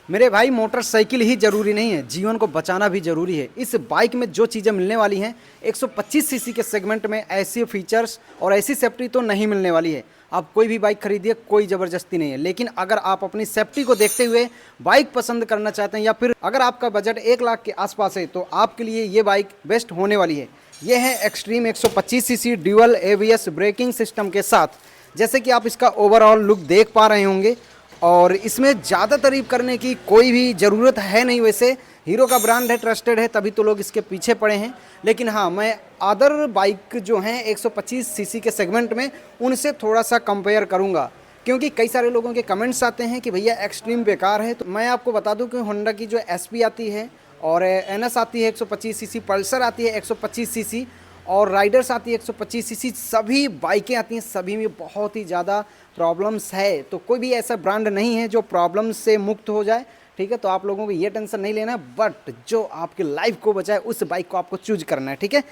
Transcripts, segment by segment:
मेरे भाई मोटरसाइकिल ही ज़रूरी नहीं है, जीवन को बचाना भी ज़रूरी है। इस बाइक में जो चीज़ें मिलने वाली हैं 125 सीसी के सेगमेंट में, ऐसे फीचर्स और ऐसी सेफ्टी तो नहीं मिलने वाली है। आप कोई भी बाइक खरीदिए, कोई ज़बरदस्ती नहीं है, लेकिन अगर आप अपनी सेफ्टी को देखते हुए बाइक पसंद करना चाहते हैं या फिर अगर आपका बजट 1 लाख के आसपास है तो आपके लिए ये बाइक बेस्ट होने वाली है। ये है extreme 125 CC dual ABS braking system के साथ। जैसे कि आप इसका ओवरऑल लुक देख पा रहे होंगे और इसमें ज़्यादा तारीफ करने की कोई भी ज़रूरत है नहीं। वैसे हीरो का ब्रांड है, ट्रस्टेड है, तभी तो लोग इसके पीछे पड़े हैं। लेकिन हाँ, मैं अदर बाइक जो हैं 125 सीसी के सेगमेंट में उनसे थोड़ा सा कंपेयर करूँगा, क्योंकि कई सारे लोगों के कमेंट्स आते हैं कि भैया एक्सट्रीम बेकार है। तो मैं आपको बता दूं कि होंडा की जो एसपी आती है और एनएस आती है 125 सीसी, पल्सर आती है 125 सीसी और राइडर्स आती है 125 सीसी, सभी बाइकें आती हैं, सभी में बहुत ही ज़्यादा प्रॉब्लम्स है। तो कोई भी ऐसा ब्रांड नहीं है जो प्रॉब्लम्स से मुक्त हो जाए, ठीक है। तो आप लोगों को ये टेंशन नहीं लेना है, बट जो आपकी लाइफ को बचाए उस बाइक को आपको चूज करना है, ठीक है।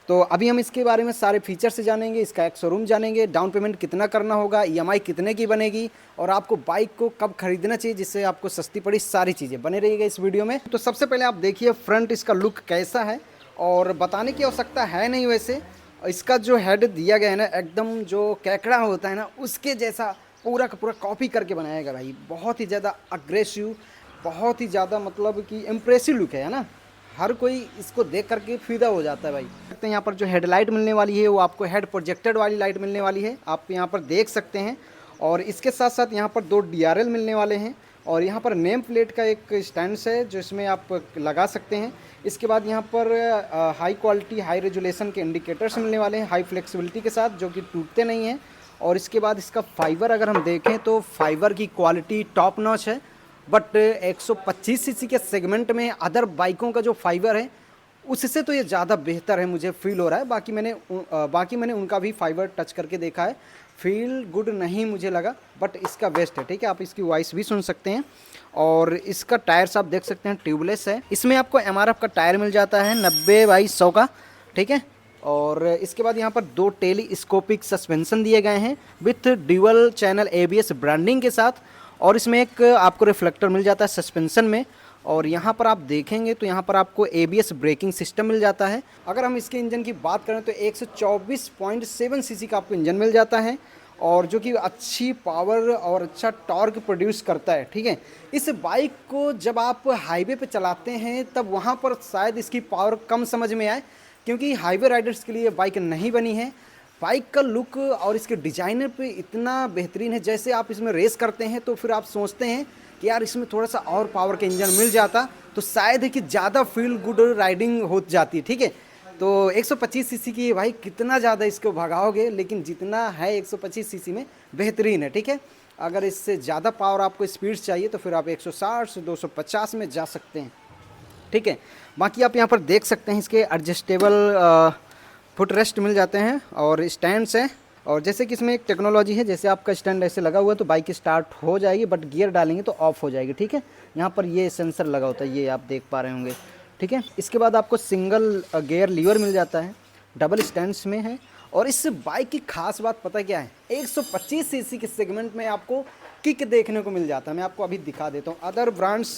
तो अभी हम इसके बारे में सारे फीचर्स से जानेंगे, इसका एक शोरूम जानेंगे, डाउन पेमेंट कितना करना होगा, ईएमआई कितने की बनेगी और आपको बाइक को कब खरीदना चाहिए जिससे आपको सस्ती पड़ी, सारी चीज़ें बने रहिएगा इस वीडियो में। तो सबसे पहले आप देखिए फ्रंट इसका लुक कैसा है, और बताने की आवश्यकता है नहीं। वैसे इसका जो हेड दिया गया है ना, एकदम जो कैकड़ा होता है ना उसके जैसा पूरा का पूरा कॉपी करके बनाया गया भाई। बहुत ही ज़्यादा अग्रेसिव, बहुत ही ज़्यादा मतलब कि इम्प्रेसिव लुक है ना। हर कोई इसको देख करके फिदा हो जाता है भाई। तो यहाँ पर जो हेडलाइट मिलने वाली है वो आपको हेड प्रोजेक्टेड वाली लाइट मिलने वाली है, आप यहाँ पर देख सकते हैं। और इसके साथ साथ यहाँ पर 2 DRL मिलने वाले हैं और यहाँ पर नेम प्लेट का एक स्टैंड है जो इसमें आप लगा सकते हैं। इसके बाद यहाँ पर हाई क्वालिटी हाई रेजुलेशन के इंडिकेटर्स मिलने वाले हैं हाई फ्लेक्सिबिलिटी के साथ, जो कि टूटते नहीं हैं। और इसके बाद इसका फाइबर अगर हम देखें तो फाइबर की क्वालिटी टॉप नॉच है। बट 125 सीसी के सेगमेंट में अदर बाइकों का जो फाइबर है उससे तो ये ज़्यादा बेहतर है, मुझे फील हो रहा है। बाकी मैंने उनका भी फाइबर टच करके देखा है, फील गुड नहीं मुझे लगा, बट इसका बेस्ट है, ठीक है। आप इसकी वॉइस भी सुन सकते हैं। और इसका टायर्स आप देख सकते हैं ट्यूबलेस है। इसमें आपको एमआरएफ का टायर मिल जाता है 90/100 का, ठीक है। और इसके बाद यहाँ पर 2 टेलीस्कोपिक सस्पेंशन दिए गए हैं with dual channel ABS branding के साथ। और इसमें एक आपको रिफ्लेक्टर मिल जाता है सस्पेंशन में। और यहाँ पर आप देखेंगे तो यहाँ पर आपको एबीएस ब्रेकिंग सिस्टम मिल जाता है। अगर हम इसके इंजन की बात करें तो 124.7 सीसी का आपको इंजन मिल जाता है, और जो कि अच्छी पावर और अच्छा टॉर्क प्रोड्यूस करता है, ठीक है। इस बाइक को जब आप हाईवे पे चलाते हैं तब वहाँ पर शायद इसकी पावर कम समझ में आए, क्योंकि हाईवे राइडर्स के लिए बाइक नहीं बनी है। बाइक का लुक और इसके डिजाइनर पे इतना बेहतरीन है, जैसे आप इसमें रेस करते हैं तो फिर आप सोचते हैं कि यार इसमें थोड़ा सा और पावर का इंजन मिल जाता तो शायद है कि ज़्यादा फील गुड राइडिंग हो जाती, ठीक है। तो 125 सीसी की भाई कितना ज़्यादा इसको भगाओगे, लेकिन जितना है 125 सीसी में बेहतरीन है, ठीक है। अगर इससे ज़्यादा पावर आपको स्पीड चाहिए तो फिर आप 160 से 250 में जा सकते हैं, ठीक है। बाकी आप यहाँ पर देख सकते हैं इसके एडजस्टेबल फुट रेस्ट मिल जाते हैं और स्टैंड्स हैं। और जैसे कि इसमें एक टेक्नोलॉजी है, जैसे आपका स्टैंड ऐसे लगा हुआ है तो बाइक स्टार्ट हो जाएगी, बट गियर डालेंगे तो ऑफ हो जाएगी, ठीक है। यहाँ पर ये सेंसर लगा होता है, ये आप देख पा रहे होंगे, ठीक है। इसके बाद आपको सिंगल गियर लीवर मिल जाता है, डबल स्टैंड्स में है। और इस बाइक की खास बात पता क्या है, 125 सीसी के सेगमेंट में आपको किक देखने को मिल जाता है। मैं आपको अभी दिखा देता हूँ। अदर ब्रांड्स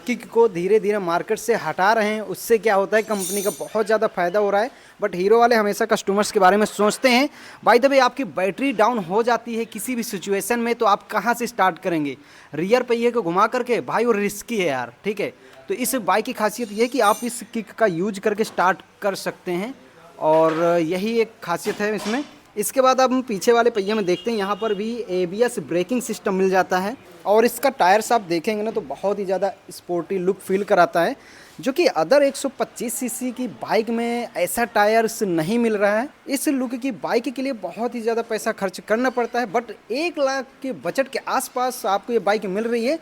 किक को धीरे धीरे मार्केट से हटा रहे हैं, उससे क्या होता है कंपनी का बहुत ज़्यादा फायदा हो रहा है। बट हीरो वाले हमेशा कस्टमर्स के बारे में सोचते हैं। बाय द वे, आपकी बैटरी डाउन हो जाती है किसी भी सिचुएशन में तो आप कहाँ से स्टार्ट करेंगे, रियर पहिए को घुमा करके भाई, वो रिस्की है यार, ठीक है। तो इस बाइक की खासियत ये है कि आप इस किक का यूज करके स्टार्ट कर सकते हैं, और यही एक खासियत है इसमें। इसके बाद अब हम पीछे वाले पहिए में देखते हैं, यहाँ पर भी एबीएस ब्रेकिंग सिस्टम मिल जाता है। और इसका टायर्स आप देखेंगे ना तो बहुत ही ज़्यादा स्पोर्टी लुक फील कराता है, जो कि अदर 125 सीसी की बाइक में ऐसा टायर्स नहीं मिल रहा है। इस लुक की बाइक के लिए बहुत ही ज़्यादा पैसा खर्च करना पड़ता है, बट 1 लाख के बजट के आसपास आपको ये बाइक मिल रही है।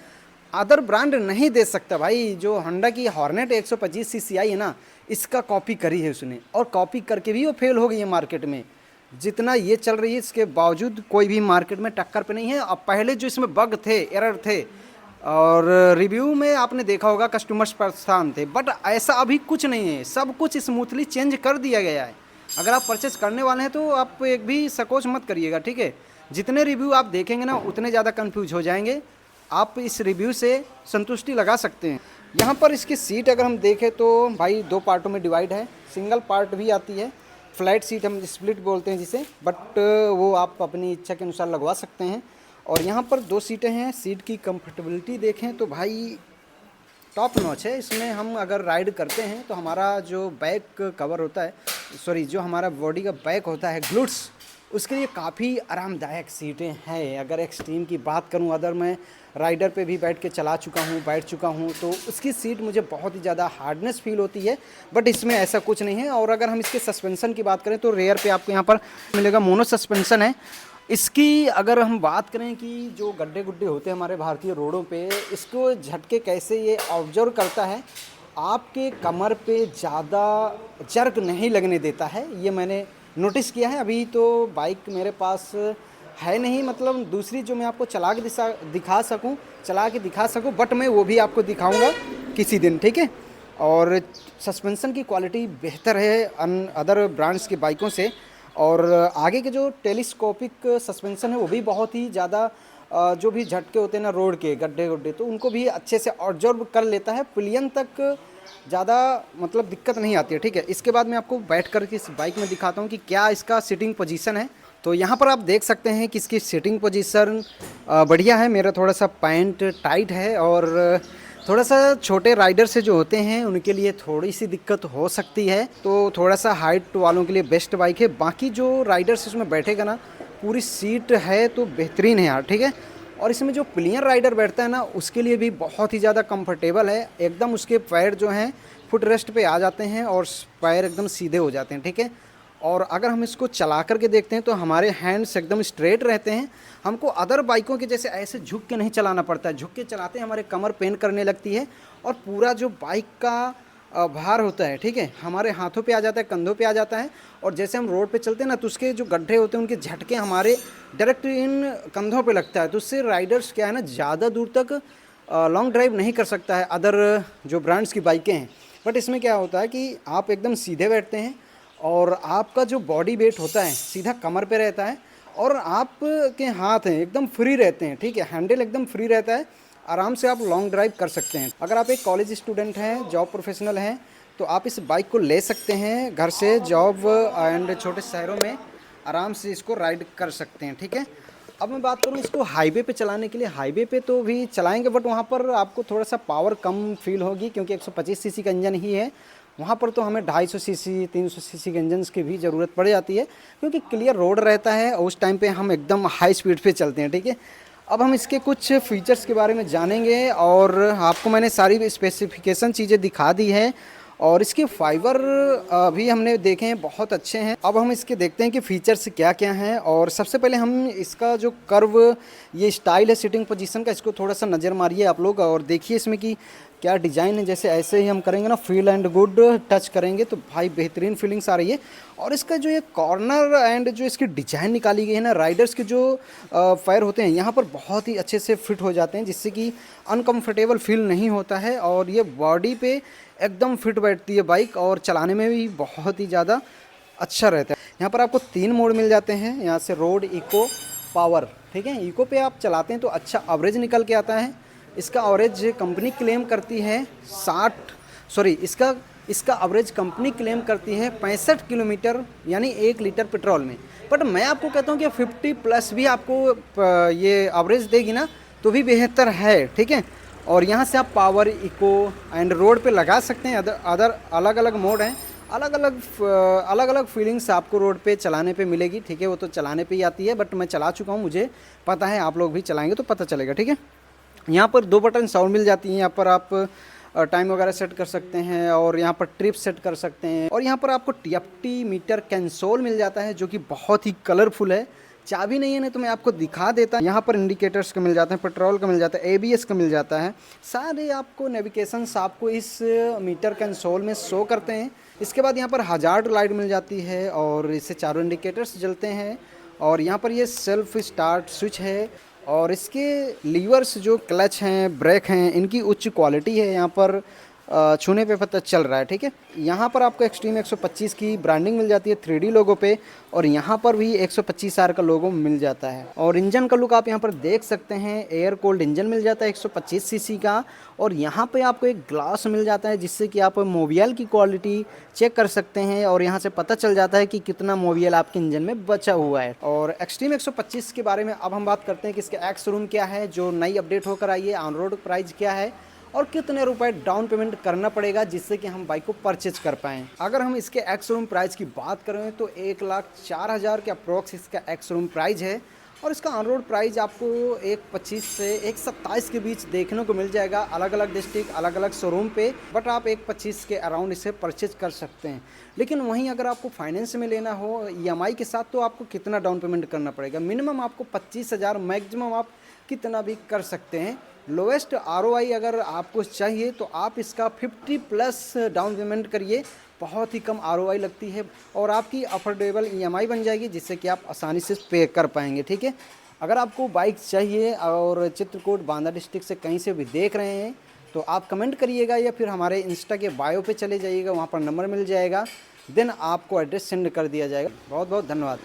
अदर ब्रांड नहीं दे सकता भाई। जो होंडा की हॉर्नेट 125 सीसी आई है ना, इसका कॉपी करी है उसने, और कॉपी करके भी वो फेल हो गई है मार्केट में। जितना ये चल रही है इसके बावजूद कोई भी मार्केट में टक्कर पे नहीं है। अब पहले जो इसमें बग थे, एरर थे, और रिव्यू में आपने देखा होगा कस्टमर्स परेशान थे, बट ऐसा अभी कुछ नहीं है, सब कुछ स्मूथली चेंज कर दिया गया है। अगर आप परचेस करने वाले हैं तो आप एक भी संकोच मत करिएगा, ठीक है। जितने रिव्यू आप देखेंगे ना उतने ज़्यादा कंफ्यूज हो जाएंगे। आप इस रिव्यू से संतुष्टि लगा सकते हैं। यहाँ पर इसकी सीट अगर हम देखें तो भाई 2 पार्टों में डिवाइड है, सिंगल पार्ट भी आती है, फ्लैट सीट हम स्प्लिट बोलते हैं जिसे, बट वो आप अपनी इच्छा के अनुसार लगवा सकते हैं। और यहाँ पर 2 सीटें हैं। सीट की कंफर्टेबिलिटी देखें तो भाई टॉप नॉच है। इसमें हम अगर राइड करते हैं तो हमारा जो बैक कवर होता है, सॉरी जो हमारा बॉडी का बैक होता है, ग्लूट्स, उसके लिए काफ़ी आरामदायक सीटें हैं। अगर एक्सट्रीम की बात करूं, अगर मैं राइडर पे भी बैठ चुका हूं तो उसकी सीट मुझे बहुत ही ज़्यादा हार्डनेस फील होती है, बट इसमें ऐसा कुछ नहीं है। और अगर हम इसके सस्पेंसन की बात करें तो रेयर पे आपको यहाँ पर मिलेगा, मोनो सस्पेंसन है। इसकी अगर हम बात करें कि जो गड्ढे गुड्ढे होते हैं हमारे भारतीय रोडों पे, इसको झटके कैसे ये ऑब्जर्व करता है, आपके कमर पे ज़्यादा जर्क नहीं लगने देता है, ये मैंने नोटिस किया है। अभी तो बाइक मेरे पास है नहीं, मतलब दूसरी जो मैं आपको चला के दिखा सकूं, बट मैं वो भी आपको दिखाऊंगा किसी दिन, ठीक है। और सस्पेंसन की क्वालिटी बेहतर है अदर ब्रांड्स की बाइकों से। और आगे के जो टेलीस्कोपिक सस्पेंसन है वो भी बहुत ही ज़्यादा जो भी झटके होते हैं ना रोड के, गड्ढे गुड्ढे, तो उनको भी अच्छे से ऑब्जर्व कर लेता है। पिलियन तक ज़्यादा मतलब दिक्कत नहीं आती है, ठीक है। इसके बाद मैं आपको बैठ कर के इस बाइक में दिखाता हूँ कि क्या इसका सीटिंग पोजीशन है। तो यहाँ पर आप देख सकते हैं कि इसकी सीटिंग पोजीशन बढ़िया है। मेरा थोड़ा सा पैंट टाइट है और थोड़ा सा छोटे राइडर से जो होते हैं उनके लिए थोड़ी सी दिक्कत हो सकती है, तो थोड़ा सा हाइट वालों के लिए बेस्ट बाइक है। बाकी जो राइडर्स इसमें बैठेगा ना, पूरी सीट है तो बेहतरीन है यार, ठीक है। और इसमें जो प्लेयर राइडर बैठता है ना, उसके लिए भी बहुत ही ज़्यादा कंफर्टेबल है। एकदम उसके पैर जो हैं फुट रेस्ट पे आ जाते हैं और पैर एकदम सीधे हो जाते हैं, ठीक है। और अगर हम इसको चला करके देखते हैं तो हमारे हैंड्स एकदम स्ट्रेट रहते हैं। हमको अदर बाइकों के जैसे ऐसे झुक के नहीं चलाना पड़ता है। झुक के चलाते हैं हमारे कमर पेन करने लगती है और पूरा जो बाइक का भार होता है, ठीक है, हमारे हाथों पे आ जाता है, कंधों पे आ जाता है। और जैसे हम रोड पे चलते हैं ना, तो उसके जो गड्ढे होते हैं उनके झटके हमारे डायरेक्ट इन कंधों पे लगता है, तो उससे राइडर्स क्या है ना, ज़्यादा दूर तक लॉन्ग ड्राइव नहीं कर सकता है अदर जो ब्रांड्स की बाइकें हैं। बट इसमें क्या होता है कि आप एकदम सीधे बैठते हैं और आपका जो बॉडी वेट होता है सीधा कमर पे रहता है और आपके हाथ हैं एकदम फ्री रहते हैं, ठीक है, हैंडल एकदम फ्री रहता है। आराम से आप लॉन्ग ड्राइव कर सकते हैं। अगर आप एक कॉलेज स्टूडेंट हैं, जॉब प्रोफेशनल हैं, तो आप इस बाइक को ले सकते हैं। घर से जॉब एंड छोटे शहरों में आराम से इसको राइड कर सकते हैं, ठीक है। अब मैं बात करूँ इसको हाईवे पे चलाने के लिए, हाईवे पे तो भी चलाएंगे, बट वहाँ पर आपको थोड़ा सा पावर कम फील होगी क्योंकि 125 सीसी का इंजन ही है। वहाँ पर तो हमें 250 सीसी 300 सीसी के इंजन की भी ज़रूरत पड़ जाती है क्योंकि क्लियर रोड रहता है और उस टाइम पे हम एकदम हाई स्पीड पे चलते हैं, ठीक है। अब हम इसके कुछ फीचर्स के बारे में जानेंगे और आपको मैंने सारी स्पेसिफिकेशन चीज़ें दिखा दी है और इसके फाइबर भी हमने देखे हैं, बहुत अच्छे हैं। अब हम इसके देखते हैं कि फीचर्स क्या क्या हैं। और सबसे पहले हम इसका जो कर्व, ये स्टाइल है सिटिंग पोजीशन का, इसको थोड़ा सा नज़र मारिए आप लोग और देखिए इसमें कि क्या डिज़ाइन है। जैसे ऐसे ही हम करेंगे ना, फील एंड गुड टच करेंगे तो भाई बेहतरीन फीलिंग्स आ रही है। और इसका जो ये कॉर्नर एंड जो इसकी डिज़ाइन निकाली गई है ना, राइडर्स के जो पैर होते हैं यहाँ पर बहुत ही अच्छे से फिट हो जाते हैं, जिससे कि अनकंफर्टेबल फील नहीं होता है और ये बॉडी पे एकदम फिट बैठती है बाइक और चलाने में भी बहुत ही ज़्यादा अच्छा रहता है। यहाँ पर आपको 3 मोड मिल जाते हैं, यहाँ से रोड, इको, पावर, ठीक है। इको पे आप चलाते हैं तो अच्छा एवरेज निकल के आता है। इसका एवरेज कंपनी क्लेम करती है इसका एवरेज कंपनी क्लेम करती है 65 किलोमीटर यानी 1 लीटर पेट्रोल में। बट मैं आपको कहता हूँ कि 50 प्लस भी आपको ये एवरेज देगी ना तो भी बेहतर है, ठीक है। और यहाँ से आप पावर, इको एंड रोड पे लगा सकते हैं। अदर अलग अलग मोड हैं, अलग अलग फीलिंग्स आपको रोड पे चलाने पे मिलेगी, ठीक है। वो तो चलाने पे ही आती है, बट मैं चला चुका हूँ, मुझे पता है। आप लोग भी चलाएंगे तो पता चलेगा, ठीक है। यहाँ पर 2 बटन साउंड मिल जाती हैं। यहाँ पर आप टाइम वगैरह सेट कर सकते हैं और यहाँ पर ट्रिप सेट कर सकते हैं। और यहाँ पर आपको TFT मीटर कंसोल मिल जाता है जो कि बहुत ही कलरफुल है। चाबी नहीं है ना तो मैं आपको दिखा देता। यहाँ पर इंडिकेटर्स का मिल जाता है, पेट्रोल का मिल जाता है, ABS का मिल जाता है। सारे आपको नेविगेशंस आपको इस मीटर कंसोल में शो करते हैं। इसके बाद यहाँ पर हजार्ड लाइट मिल जाती है और इससे चारों इंडिकेटर्स जलते हैं। और यहाँ पर ये सेल्फ स्टार्ट स्विच है और इसके लीवर्स जो क्लच हैं, ब्रेक हैं, इनकी उच्च क्वालिटी है। यहाँ पर छूने पे पता चल रहा है। ठीक है, यहाँ पर आपको एक्सट्रीम 125 की ब्रांडिंग मिल जाती है 3D लोगो पे, और यहाँ पर भी 125R का लोगो मिल जाता है। और इंजन का लुक आप यहाँ पर देख सकते हैं, एयर कोल्ड इंजन मिल जाता है 125 सीसी का। और यहाँ पे आपको एक ग्लास मिल जाता है जिससे कि आप मोबियल की क्वालिटी चेक कर सकते हैं, और यहाँ से पता चल जाता है कि कितना मोबियल आपके इंजन में बचा हुआ है। और एक्सट्रीम 125 के बारे में अब हम बात करते हैं कि इसके एक्स शोरूम क्या है, जो नई अपडेट होकर आई है, ऑन रोड प्राइस क्या है, और कितने रुपए डाउन पेमेंट करना पड़ेगा जिससे कि हम बाइक को परचेज कर पाएँ। अगर हम इसके एक्स शोरूम प्राइस की बात करें तो 1,04,000 के अप्रोक्स इसका एक्स शोरूम प्राइस है, और इसका ऑन रोड प्राइस आपको 1,25 से 1,27 के बीच देखने को मिल जाएगा, अलग अलग डिस्ट्रिक्ट अलग अलग शोरूम पे। बट आप 1,25 के अराउंड इसे परचेज कर सकते हैं। लेकिन वहीं अगर आपको फाइनेंस में लेना हो EMI के साथ, तो आपको कितना डाउन पेमेंट करना पड़ेगा? मिनिमम आपको 25,000, मैक्सिमम आप कितना भी कर सकते हैं। लोएस्ट ROI अगर आपको चाहिए तो आप इसका 50+ डाउन पेमेंट करिए, बहुत ही कम ROI लगती है, और आपकी अफोर्डेबल EMI बन जाएगी जिससे कि आप आसानी से पे कर पाएंगे। ठीक है, अगर आपको बाइक चाहिए और चित्रकूट बांदा डिस्ट्रिक्ट से कहीं से भी देख रहे हैं तो आप कमेंट करिएगा, या फिर हमारे इंस्टा के बायो पे चले जाइएगा, वहाँ पर नंबर मिल जाएगा, देन आपको एड्रेस सेंड कर दिया जाएगा। बहुत बहुत धन्यवाद।